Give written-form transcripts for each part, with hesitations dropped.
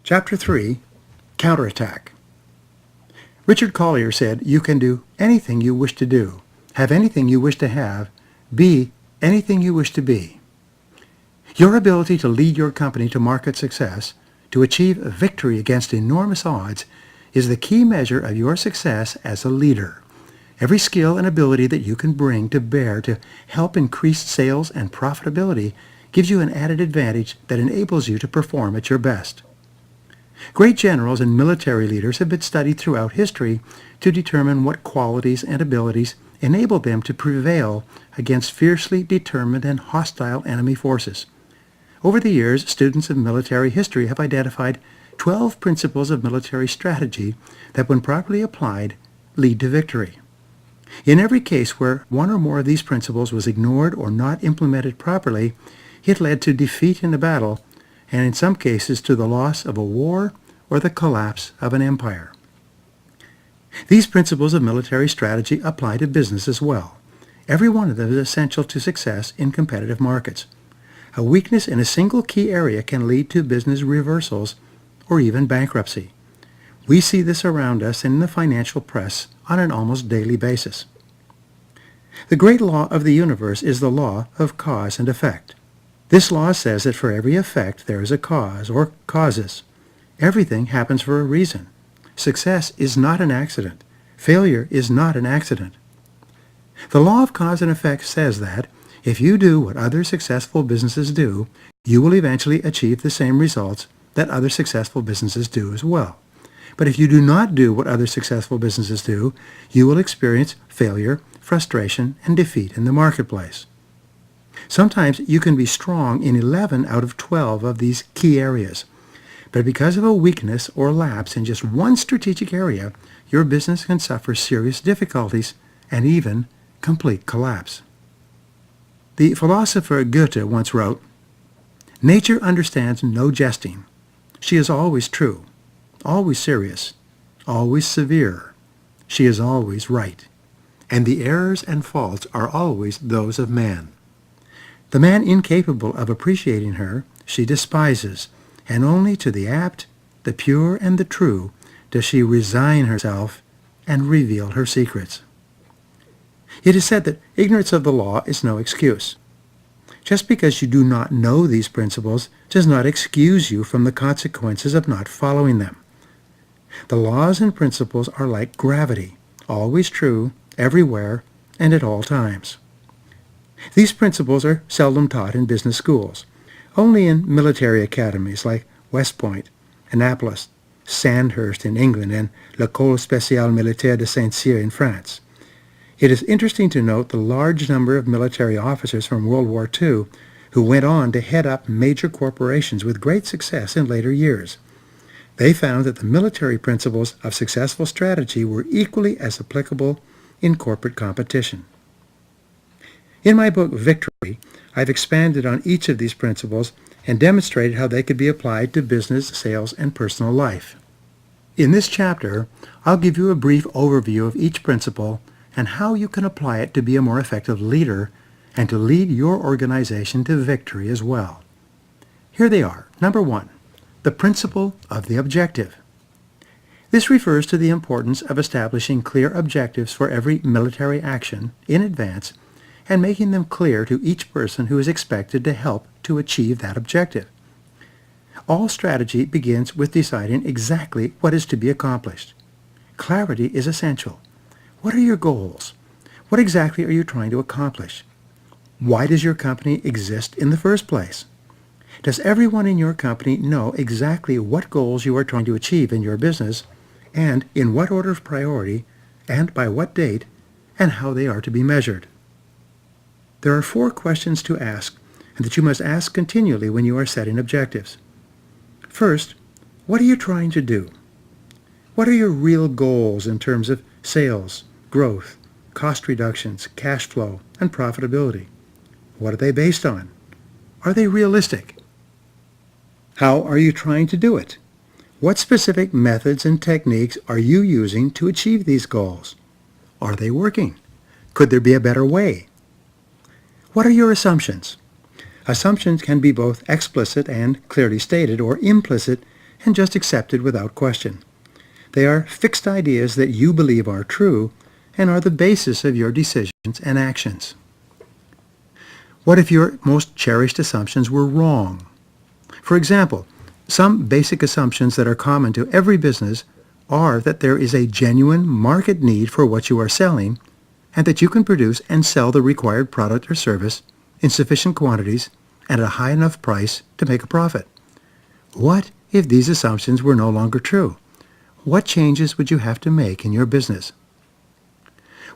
Chapter 3, Counterattack. Richard Collier said, "You can do anything you wish to do, have anything you wish to have, be anything you wish to be." Your ability to lead your company to market success, to achieve a victory against enormous odds, is the key measure of your success as a leader. Every skill and ability that you can bring to bear to help increase sales and profitability gives you an added advantage that enables you to perform at your best. Great generals and military leaders have been studied throughout history to determine what qualities and abilities enable them to prevail against fiercely determined and hostile enemy forces. Over the years, students of military history have identified 12 principles of military strategy that, when properly applied, lead to victory. In every case where one or more of these principles was ignored or not implemented properly, it led to defeat in the battle, and in some cases to the loss of a war or the collapse of an empire. These principles of military strategy apply to business as well. Every one of them is essential to success in competitive markets. A weakness in a single key area can lead to business reversals or even bankruptcy. We see this around us in the financial press on an almost daily basis. The great law of the universe is the law of cause and effect. This law says that for every effect there is a cause or causes. Everything happens for a reason. Success is not an accident. Failure is not an accident. The law of cause and effect says that if you do what other successful businesses do, you will eventually achieve the same results that other successful businesses do as well. But if you do not do what other successful businesses do, you will experience failure, frustration, and defeat in the marketplace. Sometimes you can be strong in 11 out of 12 of these key areas. But because of a weakness or lapse in just one strategic area, your business can suffer serious difficulties and even complete collapse. The philosopher Goethe once wrote, "Nature understands no jesting. She is always true, always serious, always severe. She is always right. And the errors and faults are always those of man. The man incapable of appreciating her she despises, and only to the apt, the pure, and the true does she resign herself and reveal her secrets." It is said that ignorance of the law is no excuse. Just because you do not know these principles does not excuse you from the consequences of not following them. The laws and principles are like gravity, always true, everywhere, and at all times. These principles are seldom taught in business schools, only in military academies like West Point, Annapolis, Sandhurst in England, and l'École Spéciale Militaire de Saint-Cyr in France. It is interesting to note the large number of military officers from World War II who went on to head up major corporations with great success in later years. They found that the military principles of successful strategy were equally as applicable in corporate competition. In my book, Victory, I've expanded on each of these principles and demonstrated how they could be applied to business, sales, and personal life. In this chapter, I'll give you a brief overview of each principle and how you can apply it to be a more effective leader and to lead your organization to victory as well. Here they are. Number 1, the principle of the objective. This refers to the importance of establishing clear objectives for every military action in advance and making them clear to each person who is expected to help to achieve that objective. All strategy begins with deciding exactly what is to be accomplished. Clarity is essential. What are your goals? What exactly are you trying to accomplish? Why does your company exist in the first place? Does everyone in your company know exactly what goals you are trying to achieve in your business, and in what order of priority, and by what date, and how they are to be measured? There are 4 questions to ask, and that you must ask continually when you are setting objectives. First, what are you trying to do? What are your real goals in terms of sales, growth, cost reductions, cash flow, and profitability? What are they based on? Are they realistic? How are you trying to do it? What specific methods and techniques are you using to achieve these goals? Are they working? Could there be a better way? What are your assumptions? Assumptions can be both explicit and clearly stated, or implicit and just accepted without question. They are fixed ideas that you believe are true and are the basis of your decisions and actions. What if your most cherished assumptions were wrong? For example, some basic assumptions that are common to every business are that there is a genuine market need for what you are selling and that you can produce and sell the required product or service in sufficient quantities and at a high enough price to make a profit. What if these assumptions were no longer true? What changes would you have to make in your business?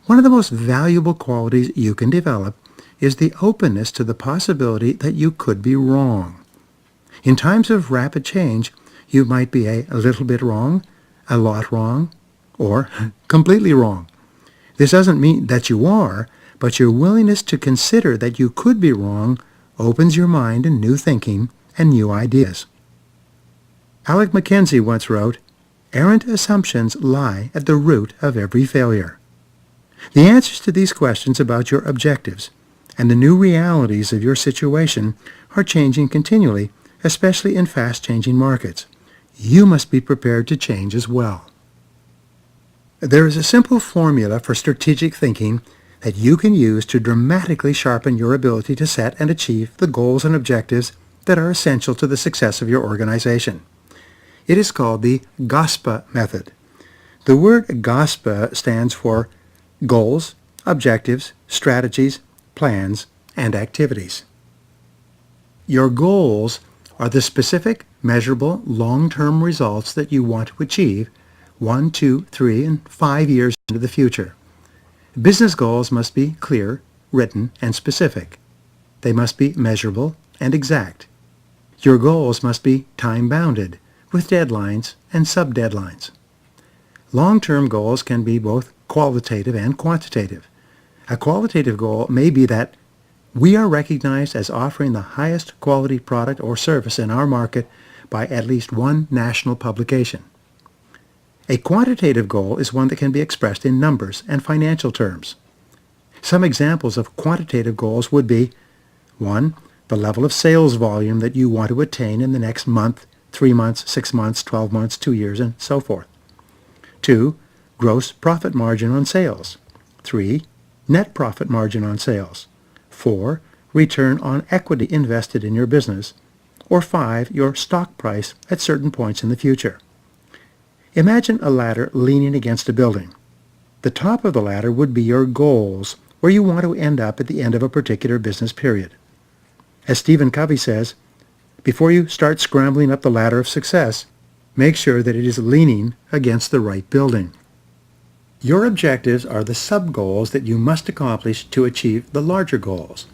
One of the most valuable qualities you can develop is the openness to the possibility that you could be wrong. In times of rapid change, you might be a little bit wrong, a lot wrong, or completely wrong. This doesn't mean that you are, but your willingness to consider that you could be wrong opens your mind to new thinking and new ideas. Alec McKenzie once wrote, "Errant assumptions lie at the root of every failure." The answers to these questions about your objectives and the new realities of your situation are changing continually, especially in fast-changing markets. You must be prepared to change as well. There is a simple formula for strategic thinking that you can use to dramatically sharpen your ability to set and achieve the goals and objectives that are essential to the success of your organization. It is called the GOSPA method. The word GOSPA stands for goals, objectives, strategies, plans, and activities. Your goals are the specific, measurable, long-term results that you want to achieve 1, 2, 3, and 5 years into the future. Business goals must be clear, written, and specific. They must be measurable and exact. Your goals must be time-bounded, with deadlines and sub-deadlines. Long-term goals can be both qualitative and quantitative. A qualitative goal may be that we are recognized as offering the highest quality product or service in our market by at least one national publication. A quantitative goal is one that can be expressed in numbers and financial terms. Some examples of quantitative goals would be 1. The level of sales volume that you want to attain in the next month, 3 months, 6 months, 12 months, 2 years, and so forth. 2. Gross profit margin on sales. 3. Net profit margin on sales. 4. Return on equity invested in your business. Or 5. Your stock price at certain points in the future. Imagine a ladder leaning against a building. The top of the ladder would be your goals, where you want to end up at the end of a particular business period. As Stephen Covey says, before you start scrambling up the ladder of success, make sure that it is leaning against the right building. Your objectives are the sub-goals that you must accomplish to achieve the larger goals.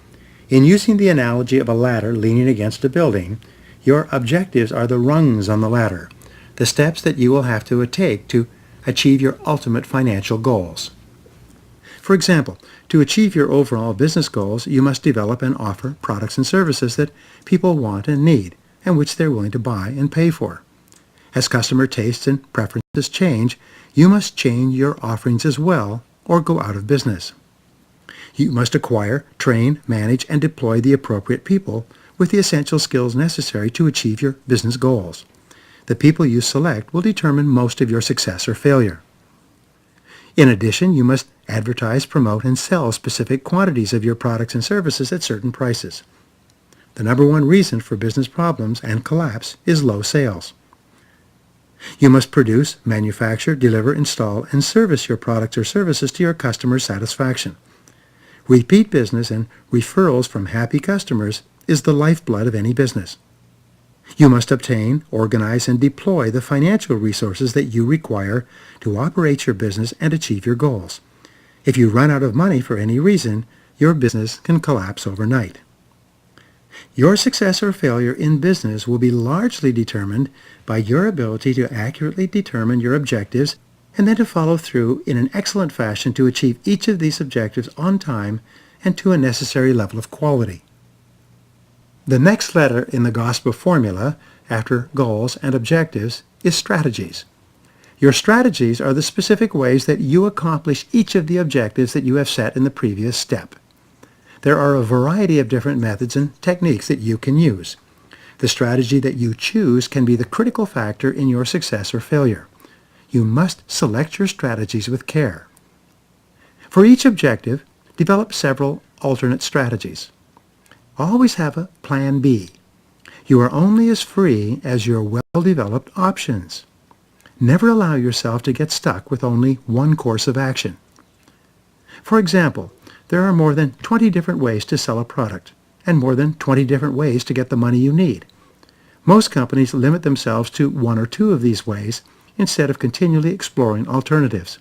In using the analogy of a ladder leaning against a building, your objectives are the rungs on the ladder, the steps that you will have to take to achieve your ultimate financial goals. For example, to achieve your overall business goals, you must develop and offer products and services that people want and need, and which they're willing to buy and pay for. As customer tastes and preferences change, you must change your offerings as well, or go out of business. You must acquire, train, manage, and deploy the appropriate people with the essential skills necessary to achieve your business goals. The people you select will determine most of your success or failure. In addition, you must advertise, promote, and sell specific quantities of your products and services at certain prices. The number one reason for business problems and collapse is low sales. You must produce, manufacture, deliver, install, and service your products or services to your customers' satisfaction. Repeat business and referrals from happy customers is the lifeblood of any business. You must obtain, organize, and deploy the financial resources that you require to operate your business and achieve your goals. If you run out of money for any reason, your business can collapse overnight. Your success or failure in business will be largely determined by your ability to accurately determine your objectives and then to follow through in an excellent fashion to achieve each of these objectives on time and to a necessary level of quality. The next letter in the GOSPA formula, after goals and objectives, is strategies. Your strategies are the specific ways that you accomplish each of the objectives that you have set in the previous step. There are a variety of different methods and techniques that you can use. The strategy that you choose can be the critical factor in your success or failure. You must select your strategies with care. For each objective, develop several alternate strategies. Always have a plan B. You are only as free as your well-developed options. Never allow yourself to get stuck with only one course of action. For example, there are more than 20 different ways to sell a product and more than 20 different ways to get the money you need. Most companies limit themselves to one or two of these ways instead of continually exploring alternatives.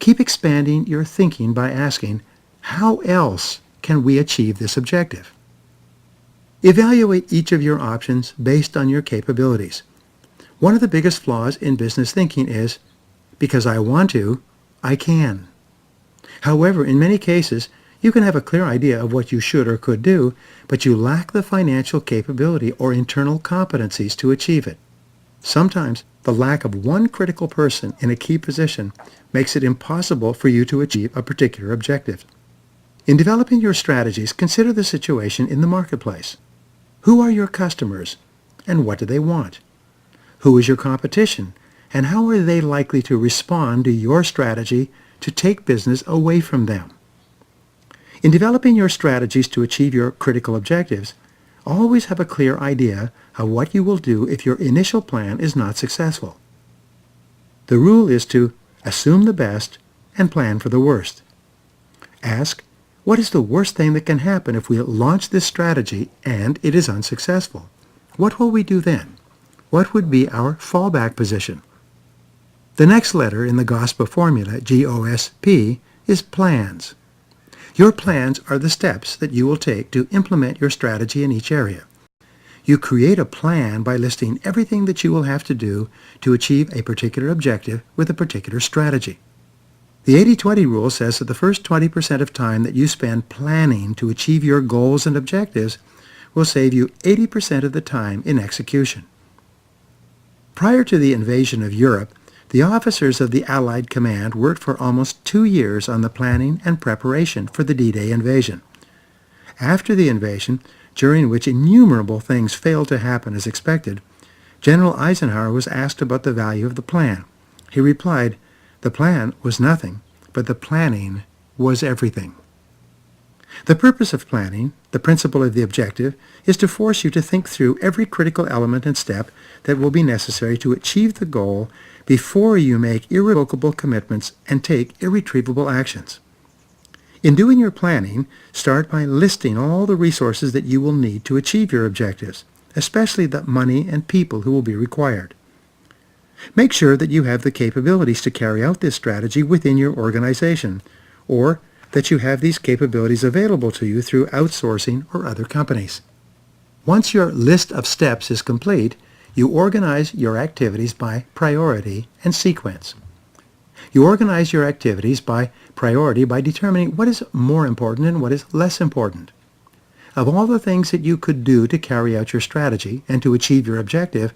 Keep expanding your thinking by asking, how else can we achieve this objective? Evaluate each of your options based on your capabilities. One of the biggest flaws in business thinking is, because I want to, I can. However, in many cases, you can have a clear idea of what you should or could do, but you lack the financial capability or internal competencies to achieve it. Sometimes, the lack of one critical person in a key position makes it impossible for you to achieve a particular objective. In developing your strategies, consider the situation in the marketplace. Who are your customers, and what do they want? Who is your competition, and how are they likely to respond to your strategy to take business away from them? In developing your strategies to achieve your critical objectives, always have a clear idea of what you will do if your initial plan is not successful. The rule is to assume the best and plan for the worst. Ask, what is the worst thing that can happen if we launch this strategy and it is unsuccessful? What will we do then? What would be our fallback position? The next letter in the GOSPA formula, GOSP, is plans. Your plans are the steps that you will take to implement your strategy in each area. You create a plan by listing everything that you will have to do to achieve a particular objective with a particular strategy. The 80-20 rule says that the first 20% of time that you spend planning to achieve your goals and objectives will save you 80% of the time in execution. Prior to the invasion of Europe, the officers of the Allied Command worked for almost 2 years on the planning and preparation for the D-Day invasion. After the invasion, during which innumerable things failed to happen as expected, General Eisenhower was asked about the value of the plan. He replied, "The plan was nothing, but the planning was everything." The purpose of planning, the principle of the objective, is to force you to think through every critical element and step that will be necessary to achieve the goal before you make irrevocable commitments and take irretrievable actions. In doing your planning, start by listing all the resources that you will need to achieve your objectives, especially the money and people who will be required. Make sure that you have the capabilities to carry out this strategy within your organization, or that you have these capabilities available to you through outsourcing or other companies. Once your list of steps is complete, you organize your activities by priority and sequence. You organize your activities by priority by determining what is more important and what is less important. Of all the things that you could do to carry out your strategy and to achieve your objective,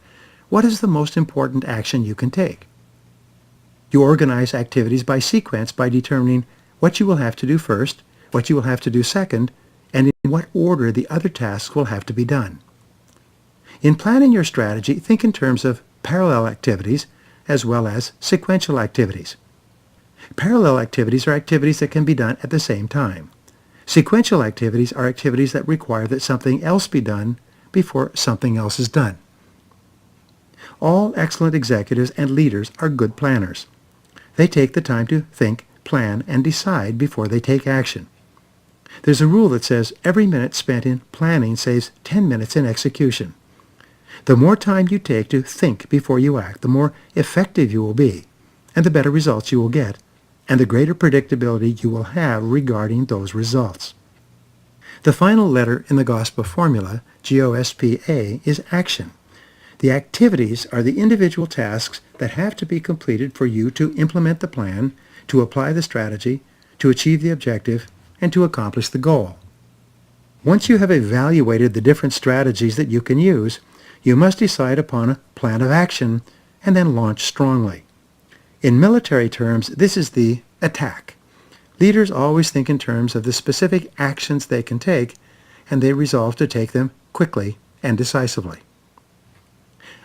what is the most important action you can take? You organize activities by sequence by determining what you will have to do first, what you will have to do second, and in what order the other tasks will have to be done. In planning your strategy, think in terms of parallel activities as well as sequential activities. Parallel activities are activities that can be done at the same time. Sequential activities are activities that require that something else be done before something else is done. All excellent executives and leaders are good planners. They take the time to think, plan, and decide before they take action. There's a rule that says every minute spent in planning saves 10 minutes in execution. The more time you take to think before you act, the more effective you will be, and the better results you will get, and the greater predictability you will have regarding those results. The final letter in the GOSPA formula, GOSPA, is action. The activities are the individual tasks that have to be completed for you to implement the plan, to apply the strategy, to achieve the objective, and to accomplish the goal. Once you have evaluated the different strategies that you can use, you must decide upon a plan of action and then launch strongly. In military terms, this is the attack. Leaders always think in terms of the specific actions they can take, and they resolve to take them quickly and decisively.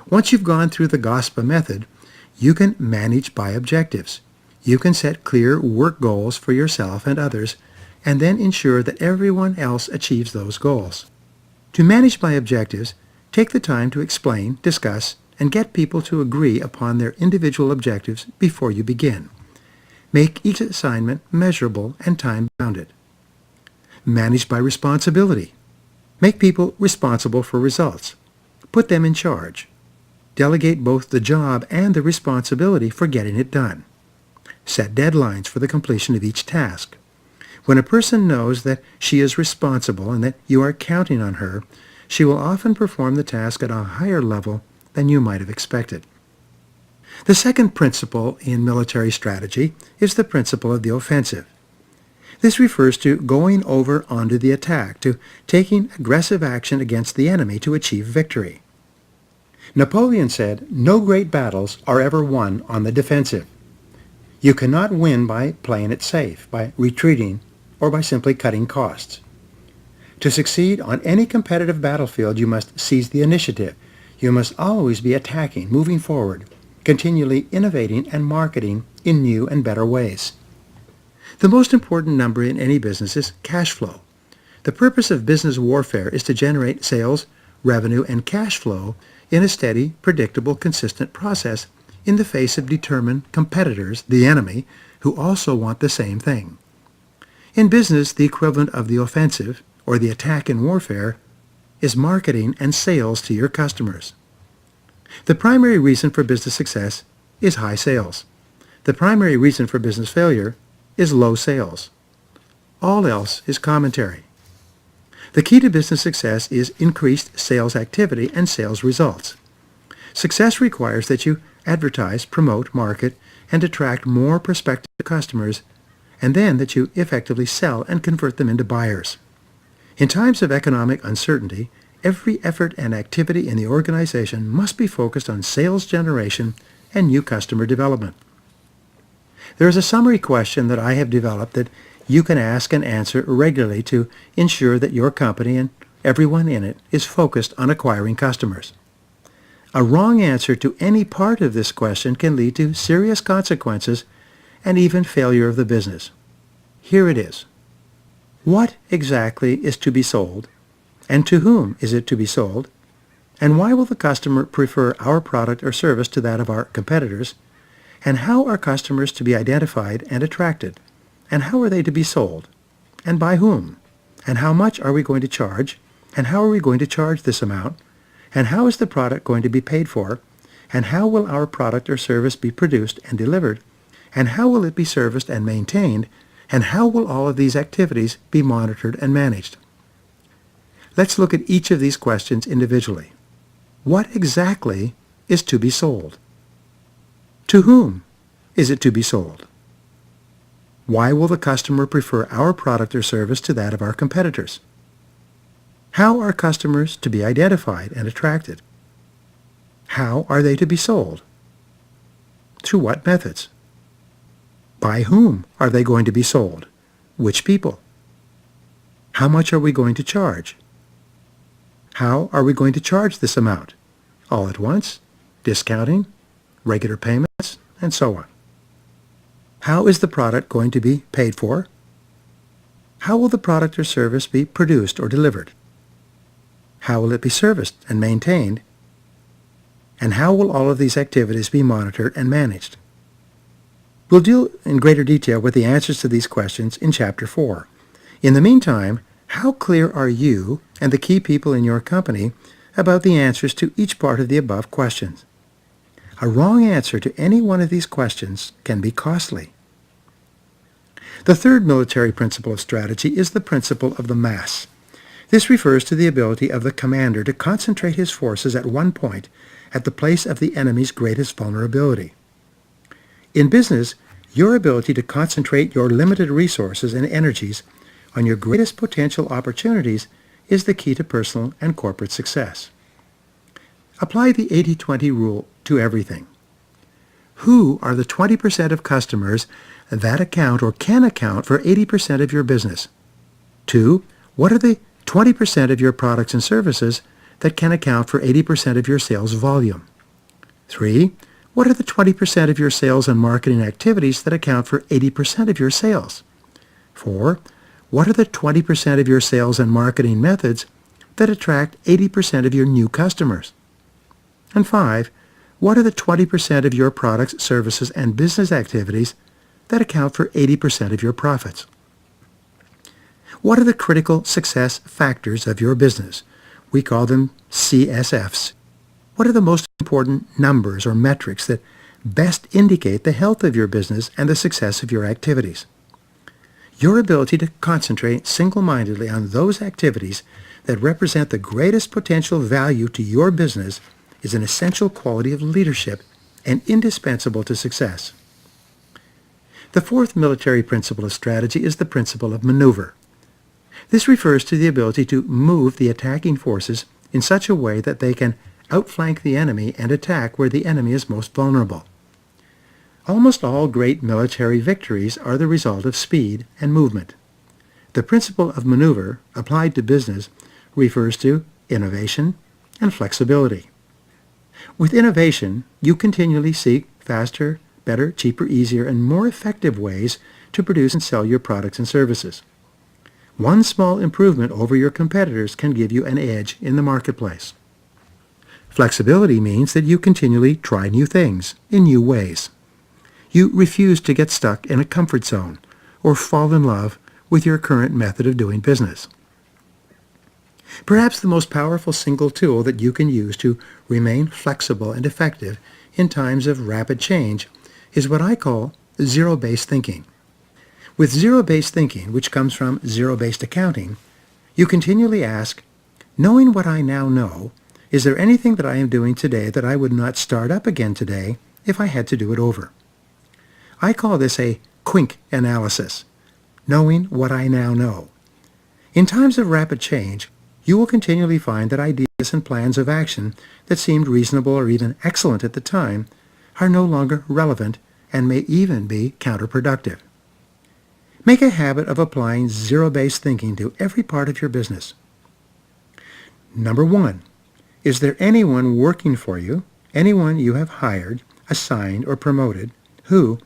Once you've gone through the GOSPA method, you can manage by objectives. You can set clear work goals for yourself and others, and then ensure that everyone else achieves those goals. To manage by objectives, take the time to explain, discuss, and get people to agree upon their individual objectives before you begin. Make each assignment measurable and time-bounded. Manage by responsibility. Make people responsible for results. Put them in charge. Delegate both the job and the responsibility for getting it done. Set deadlines for the completion of each task. When a person knows that she is responsible and that you are counting on her, she will often perform the task at a higher level than you might have expected. The second principle in military strategy is the principle of the offensive. This refers to going over onto the attack, to taking aggressive action against the enemy to achieve victory. Napoleon said, "No great battles are ever won on the defensive." You cannot win by playing it safe, by retreating, or by simply cutting costs. To succeed on any competitive battlefield, you must seize the initiative. You must always be attacking, moving forward, continually innovating and marketing in new and better ways. The most important number in any business is cash flow. The purpose of business warfare is to generate sales, revenue, and cash flow in a steady, predictable, consistent process in the face of determined competitors, the enemy, who also want the same thing. In business, the equivalent of the offensive, or the attack in warfare, is marketing and sales to your customers. The primary reason for business success is high sales. The primary reason for business failure is low sales. All else is commentary. The key to business success is increased sales activity and sales results. Success requires that you advertise, promote, market, and attract more prospective customers, and then that you effectively sell and convert them into buyers. In times of economic uncertainty, every effort and activity in the organization must be focused on sales generation and new customer development. There is a summary question that I have developed that you can ask and answer regularly to ensure that your company and everyone in it is focused on acquiring customers. A wrong answer to any part of this question can lead to serious consequences and even failure of the business. Here it is. What exactly is to be sold, and to whom is it to be sold, and why will the customer prefer our product or service to that of our competitors, and how are customers to be identified and attracted, and how are they to be sold, and by whom, and how much are we going to charge, and how are we going to charge this amount, and how is the product going to be paid for, and how will our product or service be produced and delivered, and how will it be serviced and maintained, and how will all of these activities be monitored and managed? Let's look at each of these questions individually. What exactly is to be sold? To whom is it to be sold? Why will the customer prefer our product or service to that of our competitors? How are customers to be identified and attracted? How are they to be sold? Through what methods? By whom are they going to be sold? Which people? How much are we going to charge? How are we going to charge this amount? All at once? Discounting? Regular payments? And so on. How is the product going to be paid for? How will the product or service be produced or delivered? How will it be serviced and maintained? And how will all of these activities be monitored and managed? We'll deal in greater detail with the answers to these questions in Chapter 4. In the meantime, how clear are you and the key people in your company about the answers to each part of the above questions? A wrong answer to any one of these questions can be costly. The third military principle of strategy is the principle of the mass. This refers to the ability of the commander to concentrate his forces at one point at the place of the enemy's greatest vulnerability. In business, your ability to concentrate your limited resources and energies on your greatest potential opportunities is the key to personal and corporate success. Apply the 80-20 rule to everything. Who are the 20% of customers that account or can account for 80% of your business? 2. What are the 20% of your products and services that can account for 80% of your sales volume? 3. What are the 20% of your sales and marketing activities that account for 80% of your sales? 4. What are the 20% of your sales and marketing methods that attract 80% of your new customers? And 5. What are the 20% of your products, services, and business activities that account for 80% of your profits? What are the critical success factors of your business? We call them CSFs. What are the most important numbers or metrics that best indicate the health of your business and the success of your activities? Your ability to concentrate single-mindedly on those activities that represent the greatest potential value to your business is an essential quality of leadership and indispensable to success. The fourth military principle of strategy is the principle of maneuver. This refers to the ability to move the attacking forces in such a way that they can outflank the enemy and attack where the enemy is most vulnerable. Almost all great military victories are the result of speed and movement. The principle of maneuver applied to business refers to innovation and flexibility. With innovation, you continually seek faster, better, cheaper, easier, and more effective ways to produce and sell your products and services. One small improvement over your competitors can give you an edge in the marketplace. Flexibility means that you continually try new things in new ways. You refuse to get stuck in a comfort zone or fall in love with your current method of doing business. Perhaps the most powerful single tool that you can use to remain flexible and effective in times of rapid change is what I call zero-based thinking. With zero-based thinking, which comes from zero-based accounting, you continually ask, knowing what I now know, is there anything that I am doing today that I would not start up again today if I had to do it over? I call this a QUINK analysis, knowing what I now know. In times of rapid change, you will continually find that ideas and plans of action that seemed reasonable or even excellent at the time are no longer relevant and may even be counterproductive. Make a habit of applying zero-based thinking to every part of your business. Number 1, is there anyone working for you, anyone you have hired, assigned, or promoted, who,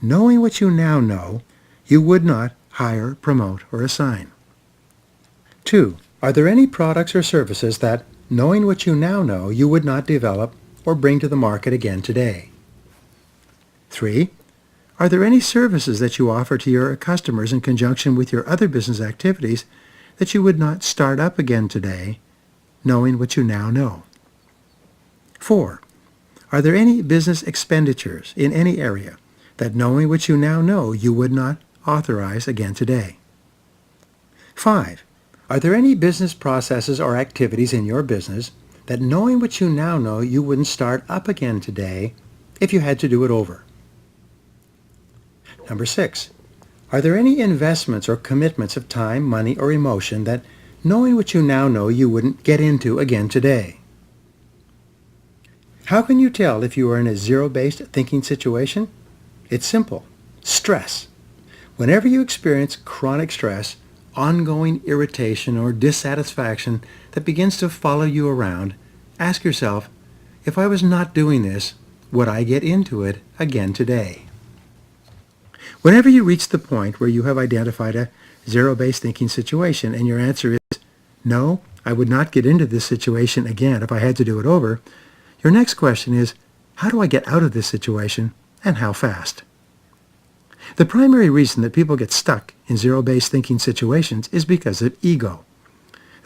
knowing what you now know, you would not hire, promote, or assign? 2, are there any products or services that, knowing what you now know, you would not develop or bring to the market again today? 3, are there any services that you offer to your customers in conjunction with your other business activities that you would not start up again today, knowing what you now know? 4, are there any business expenditures in any area that, knowing what you now know, you would not authorize again today? 5, are there any business processes or activities in your business that, knowing what you now know, you wouldn't start up again today if you had to do it over? Number 6, are there any investments or commitments of time, money, or emotion that, knowing what you now know, you wouldn't get into again today? How can you tell if you are in a zero-based thinking situation? It's simple. Stress. Whenever you experience chronic stress, ongoing irritation or dissatisfaction that begins to follow you around, ask yourself, if I was not doing this, would I get into it again today? Whenever you reach the point where you have identified a zero-based thinking situation and your answer is, no, I would not get into this situation again if I had to do it over, your next question is, how do I get out of this situation and how fast? The primary reason that people get stuck in zero-based thinking situations is because of ego.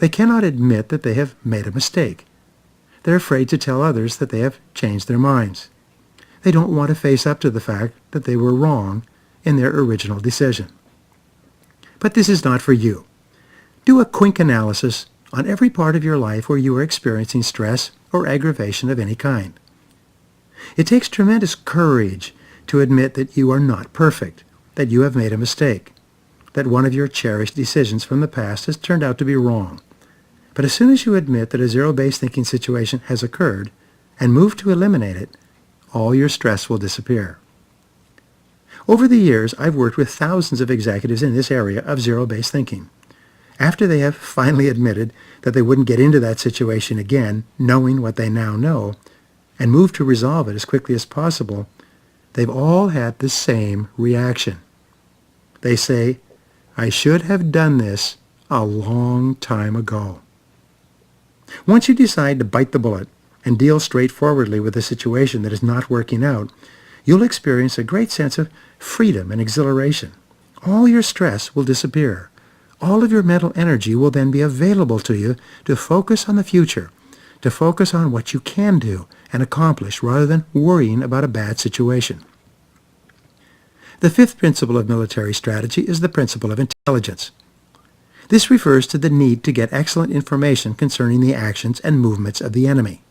They cannot admit that they have made a mistake. They're afraid to tell others that they have changed their minds. They don't want to face up to the fact that they were wrong in their original decision. But this is not for you. Do a QUINK analysis on every part of your life where you are experiencing stress or aggravation of any kind. It takes tremendous courage to admit that you are not perfect, that you have made a mistake, that one of your cherished decisions from the past has turned out to be wrong. But as soon as you admit that a zero-based thinking situation has occurred and move to eliminate it, all your stress will disappear. Over the years, I've worked with thousands of executives in this area of zero-based thinking. After they have finally admitted that they wouldn't get into that situation again, knowing what they now know, and move to resolve it as quickly as possible, they've all had the same reaction. They say, "I should have done this a long time ago." Once you decide to bite the bullet and deal straightforwardly with a situation that is not working out, you'll experience a great sense of freedom and exhilaration. All your stress will disappear. All of your mental energy will then be available to you to focus on the future, to focus on what you can do and accomplish rather than worrying about a bad situation. The fifth principle of military strategy is the principle of intelligence. This refers to the need to get excellent information concerning the actions and movements of the enemy.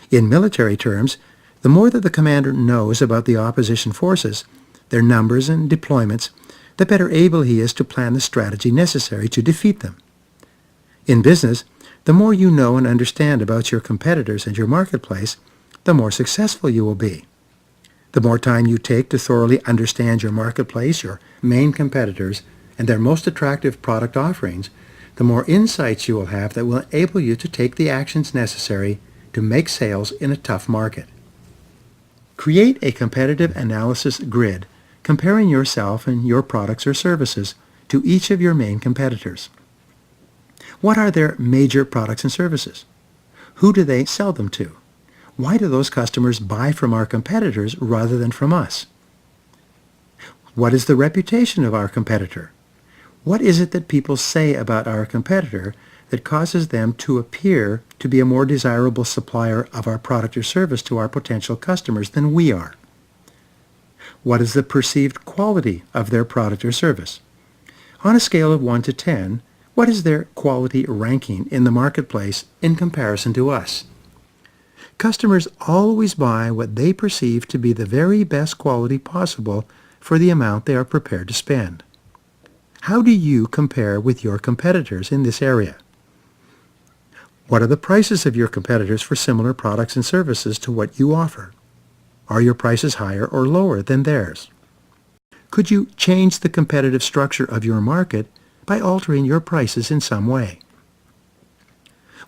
In military terms, the more that the commander knows about the opposition forces, their numbers and deployments, the better able he is to plan the strategy necessary to defeat them. In business, the more you know and understand about your competitors and your marketplace, the more successful you will be. The more time you take to thoroughly understand your marketplace, your main competitors, and their most attractive product offerings, the more insights you will have that will enable you to take the actions necessary to make sales in a tough market. Create a competitive analysis grid comparing yourself and your products or services to each of your main competitors. What are their major products and services? Who do they sell them to? Why do those customers buy from our competitors rather than from us? What is the reputation of our competitor? What is it that people say about our competitor that causes them to appear to be a more desirable supplier of our product or service to our potential customers than we are? What is the perceived quality of their product or service? On a scale of 1 to 10, what is their quality ranking in the marketplace in comparison to us? Customers always buy what they perceive to be the very best quality possible for the amount they are prepared to spend. How do you compare with your competitors in this area? What are the prices of your competitors for similar products and services to what you offer? Are your prices higher or lower than theirs? Could you change the competitive structure of your market by altering your prices in some way?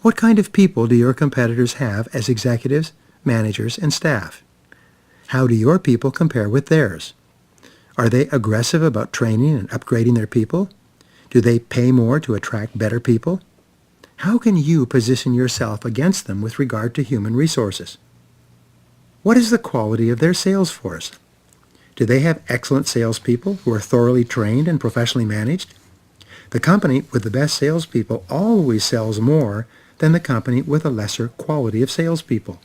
What kind of people do your competitors have as executives, managers, and staff? How do your people compare with theirs? Are they aggressive about training and upgrading their people? Do they pay more to attract better people? How can you position yourself against them with regard to human resources? What is the quality of their sales force? Do they have excellent salespeople who are thoroughly trained and professionally managed? The company with the best salespeople always sells more than the company with a lesser quality of salespeople.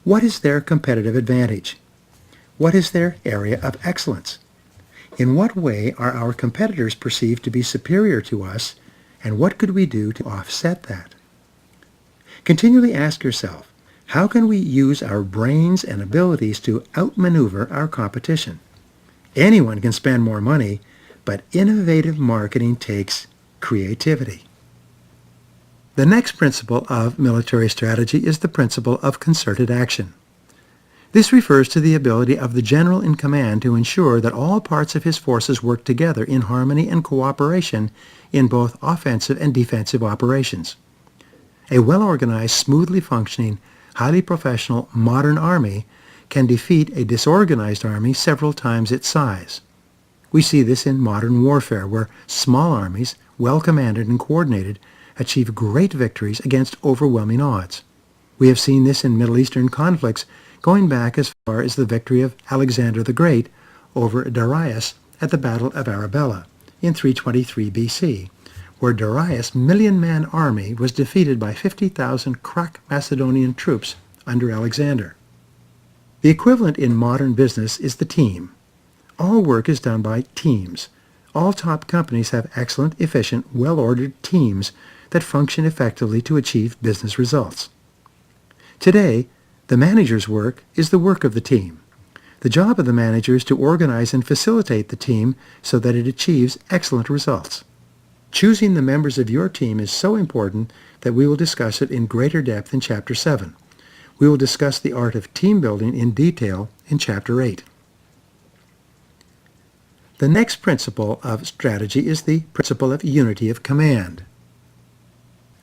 What is their competitive advantage? What is their area of excellence? In what way are our competitors perceived to be superior to us, and what could we do to offset that? Continually ask yourself, how can we use our brains and abilities to outmaneuver our competition? Anyone can spend more money, but innovative marketing takes creativity. The next principle of military strategy is the principle of concerted action. This refers to the ability of the general in command to ensure that all parts of his forces work together in harmony and cooperation in both offensive and defensive operations. A well-organized, smoothly functioning, highly professional, modern army can defeat a disorganized army several times its size. We see this in modern warfare, where small armies, well commanded and coordinated, achieve great victories against overwhelming odds. We have seen this in Middle Eastern conflicts going back as far as the victory of Alexander the Great over Darius at the Battle of Arbela in 323 BC, where Darius' million-man army was defeated by 50,000 crack Macedonian troops under Alexander. The equivalent in modern business is the team. All work is done by teams. All top companies have excellent, efficient, well-ordered teams that function effectively to achieve business results. Today, the manager's work is the work of the team. The job of the manager is to organize and facilitate the team so that it achieves excellent results. Choosing the members of your team is so important that we will discuss it in greater depth in Chapter 7. We will discuss the art of team building in detail in Chapter 8. The next principle of strategy is the principle of unity of command.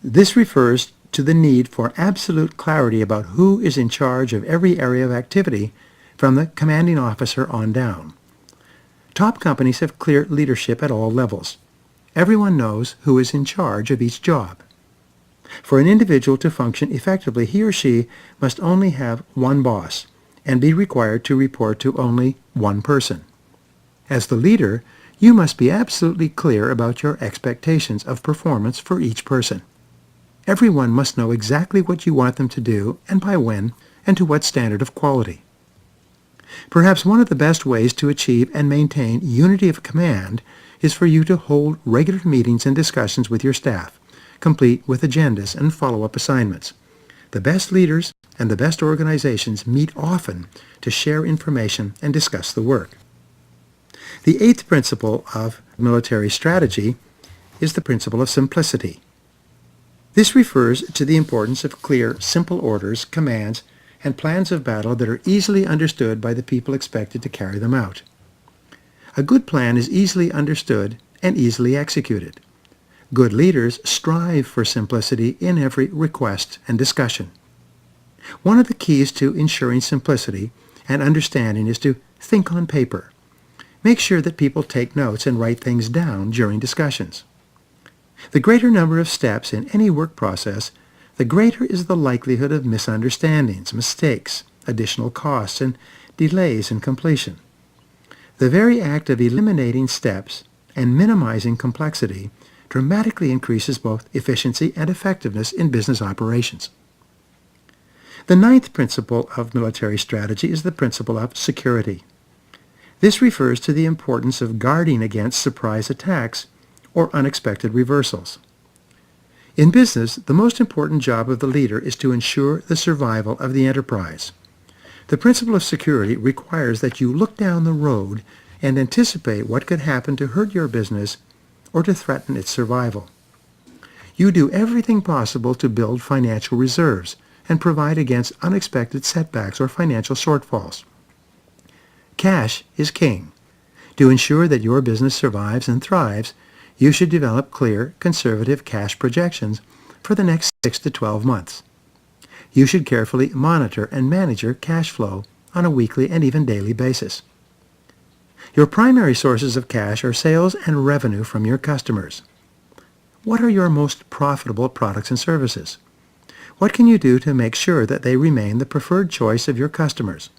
This refers to the need for absolute clarity about who is in charge of every area of activity from the commanding officer on down. Top companies have clear leadership at all levels. Everyone knows who is in charge of each job. For an individual to function effectively, he or she must only have one boss and be required to report to only one person. As the leader, you must be absolutely clear about your expectations of performance for each person. Everyone must know exactly what you want them to do and by when and to what standard of quality. Perhaps one of the best ways to achieve and maintain unity of command is for you to hold regular meetings and discussions with your staff, complete with agendas and follow-up assignments. The best leaders and the best organizations meet often to share information and discuss the work. The eighth principle of military strategy is the principle of simplicity. This refers to the importance of clear, simple orders, commands, and plans of battle that are easily understood by the people expected to carry them out. A good plan is easily understood and easily executed. Good leaders strive for simplicity in every request and discussion. One of the keys to ensuring simplicity and understanding is to think on paper. Make sure that people take notes and write things down during discussions. The greater number of steps in any work process, the greater is the likelihood of misunderstandings, mistakes, additional costs, and delays in completion. The very act of eliminating steps and minimizing complexity dramatically increases both efficiency and effectiveness in business operations. The ninth principle of military strategy is the principle of security. This refers to the importance of guarding against surprise attacks or unexpected reversals. In business, the most important job of the leader is to ensure the survival of the enterprise. The principle of security requires that you look down the road and anticipate what could happen to hurt your business or to threaten its survival. You do everything possible to build financial reserves and provide against unexpected setbacks or financial shortfalls. Cash is king. To ensure that your business survives and thrives, you should develop clear, conservative cash projections for the next 6 to 12 months. You should carefully monitor and manage your cash flow on a weekly and even daily basis. Your primary sources of cash are sales and revenue from your customers. What are your most profitable products and services? What can you do to make sure that they remain the preferred choice of your customers?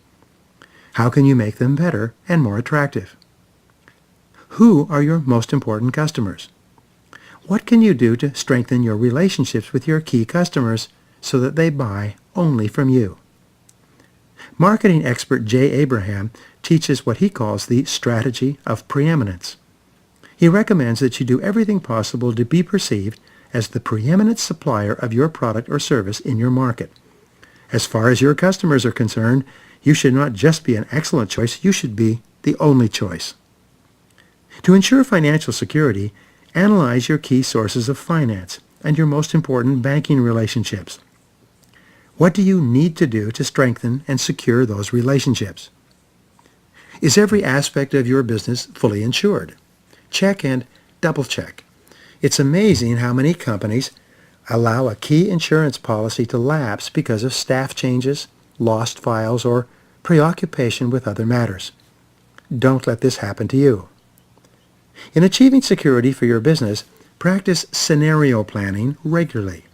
How can you make them better and more attractive? Who are your most important customers? What can you do to strengthen your relationships with your key customers so that they buy only from you? Marketing expert Jay Abraham teaches what he calls the strategy of preeminence. He recommends that you do everything possible to be perceived as the preeminent supplier of your product or service in your market. As far as your customers are concerned, you should not just be an excellent choice, you should be the only choice. To ensure financial security, analyze your key sources of finance and your most important banking relationships. What do you need to do to strengthen and secure those relationships? Is every aspect of your business fully insured? Check and double check. It's amazing how many companies allow a key insurance policy to lapse because of staff changes, lost files, or preoccupation with other matters. Don't let this happen to you. In achieving security for your business, practice scenario planning regularly.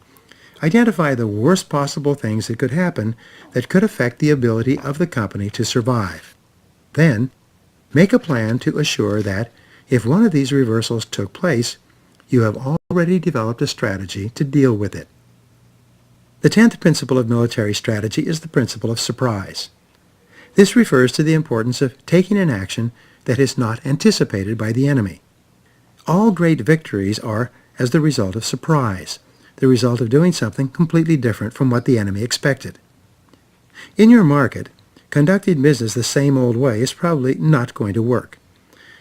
Identify the worst possible things that could happen that could affect the ability of the company to survive. Then, make a plan to assure that if one of these reversals took place, you have already developed a strategy to deal with it. The 10th principle of military strategy is the principle of surprise. This refers to the importance of taking an action that is not anticipated by the enemy. All great victories are as the result of surprise, the result of doing something completely different from what the enemy expected. In your market, conducting business the same old way is probably not going to work.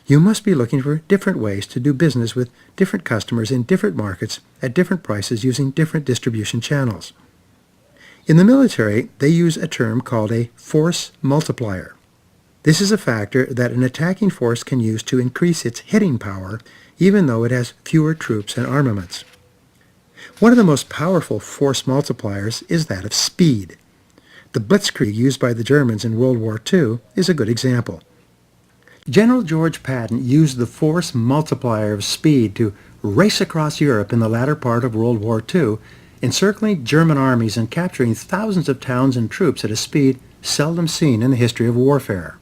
You must be looking for different ways to do business with different customers in different markets at different prices using different distribution channels. In the military, they use a term called a force multiplier. This is a factor that an attacking force can use to increase its hitting power, even though it has fewer troops and armaments. One of the most powerful force multipliers is that of speed. The Blitzkrieg used by the Germans in World War II is a good example. General George Patton used the force multiplier of speed to race across Europe in the latter part of World War II, encircling German armies and capturing thousands of towns and troops at a speed seldom seen in the history of warfare.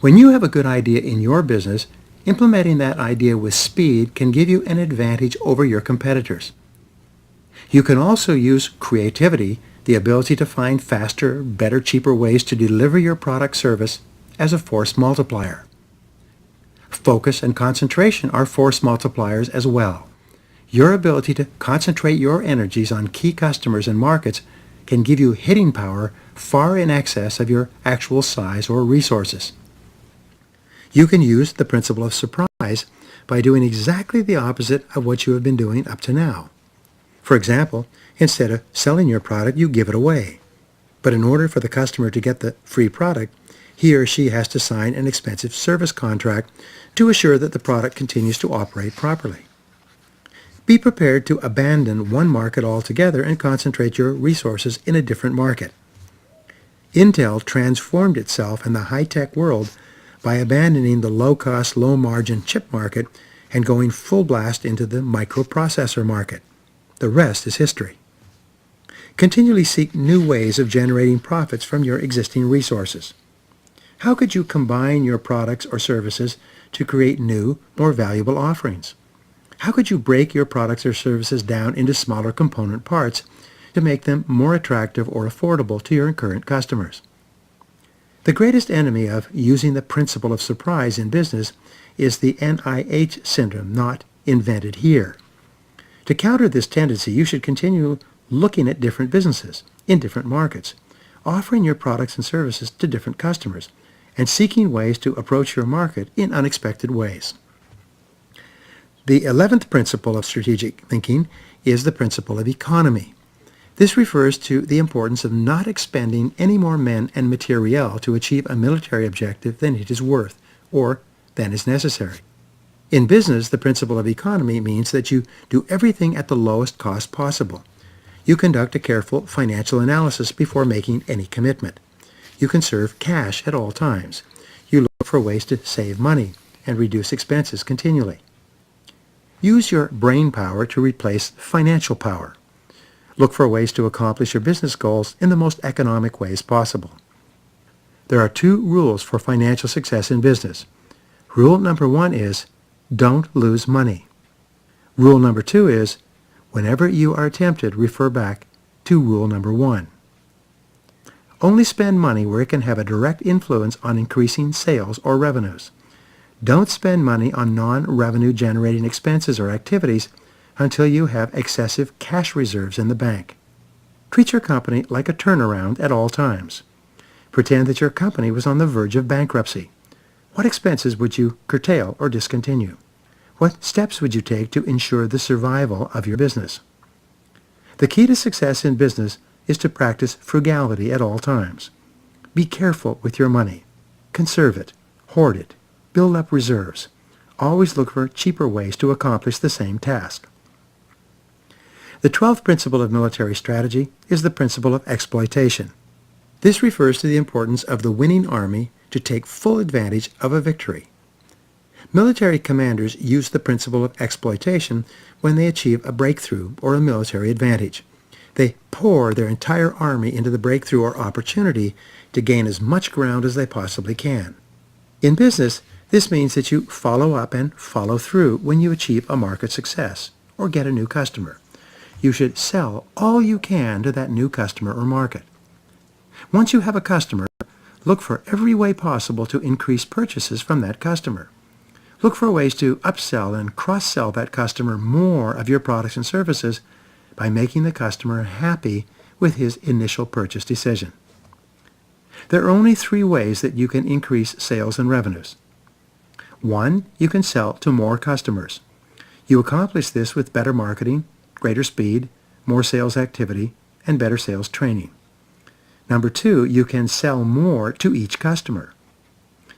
When you have a good idea in your business, implementing that idea with speed can give you an advantage over your competitors. You can also use creativity, the ability to find faster, better, cheaper ways to deliver your product service, as a force multiplier. Focus and concentration are force multipliers as well. Your ability to concentrate your energies on key customers and markets can give you hitting power far in excess of your actual size or resources. You can use the principle of surprise by doing exactly the opposite of what you have been doing up to now. For example, instead of selling your product, you give it away. But in order for the customer to get the free product, he or she has to sign an expensive service contract to assure that the product continues to operate properly. Be prepared to abandon one market altogether and concentrate your resources in a different market. Intel transformed itself in the high-tech world by abandoning the low-cost, low-margin chip market and going full blast into the microprocessor market. The rest is history. Continually seek new ways of generating profits from your existing resources. How could you combine your products or services to create new, more valuable offerings? How could you break your products or services down into smaller component parts to make them more attractive or affordable to your current customers? The greatest enemy of using the principle of surprise in business is the NIH syndrome, not invented here. To counter this tendency, you should continue looking at different businesses in different markets, offering your products and services to different customers, and seeking ways to approach your market in unexpected ways. The 11th principle of strategic thinking is the principle of economy. This refers to the importance of not expending any more men and materiel to achieve a military objective than it is worth, or than is necessary. In business, the principle of economy means that you do everything at the lowest cost possible. You conduct a careful financial analysis before making any commitment. You conserve cash at all times. You look for ways to save money and reduce expenses continually. Use your brain power to replace financial power. Look for ways to accomplish your business goals in the most economic ways possible. There are 2 rules for financial success in business. Rule number 1 is, don't lose money. Rule number 2 is, whenever you are tempted, refer back to rule number 1. Only spend money where it can have a direct influence on increasing sales or revenues. Don't spend money on non-revenue generating expenses or activities until you have excessive cash reserves in the bank. Treat your company like a turnaround at all times. Pretend that your company was on the verge of bankruptcy. What expenses would you curtail or discontinue? What steps would you take to ensure the survival of your business? The key to success in business is to practice frugality at all times. Be careful with your money. Conserve it. Hoard it. Build up reserves. Always look for cheaper ways to accomplish the same task. The 12th principle of military strategy is the principle of exploitation. This refers to the importance of the winning army to take full advantage of a victory. Military commanders use the principle of exploitation when they achieve a breakthrough or a military advantage. They pour their entire army into the breakthrough or opportunity to gain as much ground as they possibly can. In business, this means that you follow up and follow through when you achieve a market success or get a new customer. You should sell all you can to that new customer or market. Once you have a customer, look for every way possible to increase purchases from that customer. Look for ways to upsell and cross-sell that customer more of your products and services by making the customer happy with his initial purchase decision. There are only 3 ways that you can increase sales and revenues. 1, you can sell to more customers. You accomplish this with better marketing, greater speed, more sales activity, and better sales training. Number 2, you can sell more to each customer.